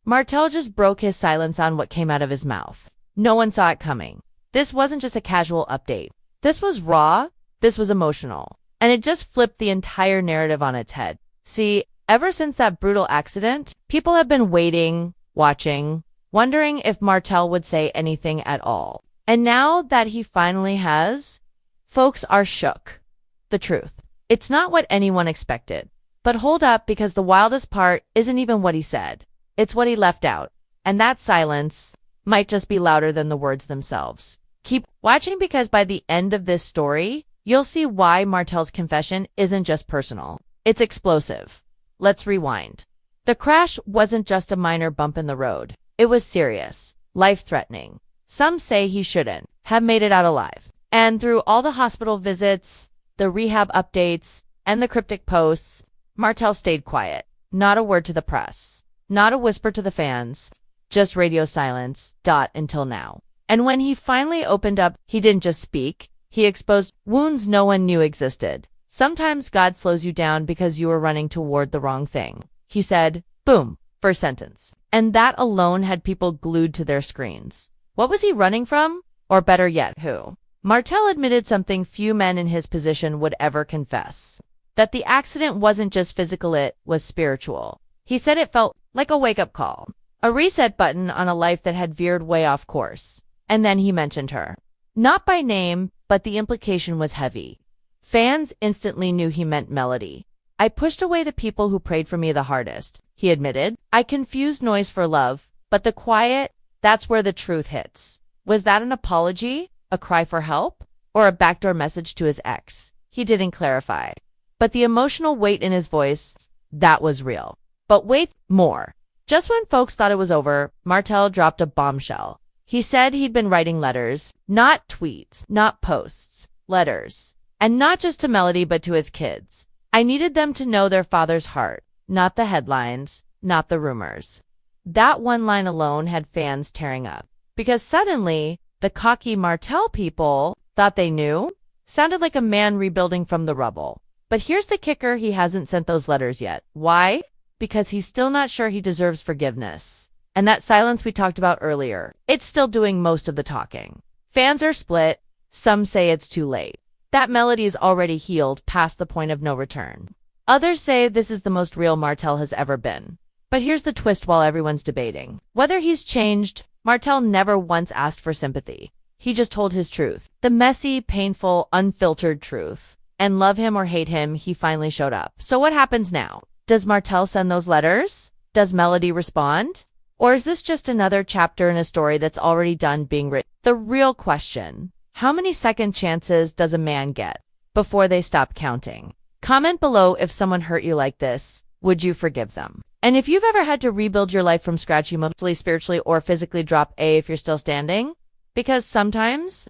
Martell just broke his silence on what came out of his mouth. No one saw it coming. This wasn't just a casual update. This was raw, this was emotional, and it just flipped the entire narrative on its head. See, ever since that brutal accident, people have been waiting, watching, wondering if Martell would say anything at all. And now that he finally has, folks are shook. The truth. It's not what anyone expected. But hold up, because the wildest part isn't even what he said. It's what he left out. And that silence might just be louder than the words themselves. Keep watching, because by the end of this story, you'll see why Martell's confession isn't just personal. It's explosive. Let's rewind. The crash wasn't just a minor bump in the road. It was serious, life-threatening. Some say he shouldn't have made it out alive. And through all the hospital visits, the rehab updates, and the cryptic posts, Martell stayed quiet. Not a word to the press. Not a whisper to the fans. Just radio silence, until now. And when he finally opened up, he didn't just speak. He exposed wounds no one knew existed. Sometimes God slows you down because you were running toward the wrong thing. He said, boom, first sentence. And that alone had people glued to their screens. What was he running from? Or better yet, who? Martell admitted something few men in his position would ever confess. That the accident wasn't just physical, it was spiritual. He said it felt like a wake-up call. A reset button on a life that had veered way off course. And then he mentioned her. Not by name, but the implication was heavy. Fans instantly knew he meant Melody. I pushed away the people who prayed for me the hardest, he admitted. I confused noise for love, but the quiet, that's where the truth hits. Was that an apology, a cry for help, or a backdoor message to his ex? He didn't clarify. But the emotional weight in his voice, that was real. But wait, more. Just when folks thought it was over, Martell dropped a bombshell. He said he'd been writing letters, not tweets, not posts, letters. And not just to Melody, but to his kids. I needed them to know their father's heart, not the headlines, not the rumors. That one line alone had fans tearing up. Because suddenly, the cocky Martell people thought they knew. Sounded like a man rebuilding from the rubble. But here's the kicker, he hasn't sent those letters yet. Why? Because he's still not sure he deserves forgiveness. And that silence we talked about earlier, it's still doing most of the talking. Fans are split. Some say it's too late. That Melody is already healed past the point of no return. Others say this is the most real Martell has ever been. But here's the twist while everyone's debating. Whether he's changed, Martell never once asked for sympathy. He just told his truth. The messy, painful, unfiltered truth. And love him or hate him, he finally showed up. So what happens now? Does Martell send those letters? Does Melody respond? Or is this just another chapter in a story that's already done being written? The real question, how many second chances does a man get before they stop counting? Comment below if someone hurt you like this. Would you forgive them? And if you've ever had to rebuild your life from scratch, emotionally, spiritually, or physically, drop A if you're still standing. Because sometimes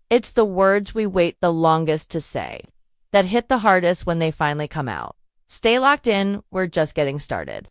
it's the words we wait the longest to say that hit the hardest when they finally come out. Stay locked in, we're just getting started.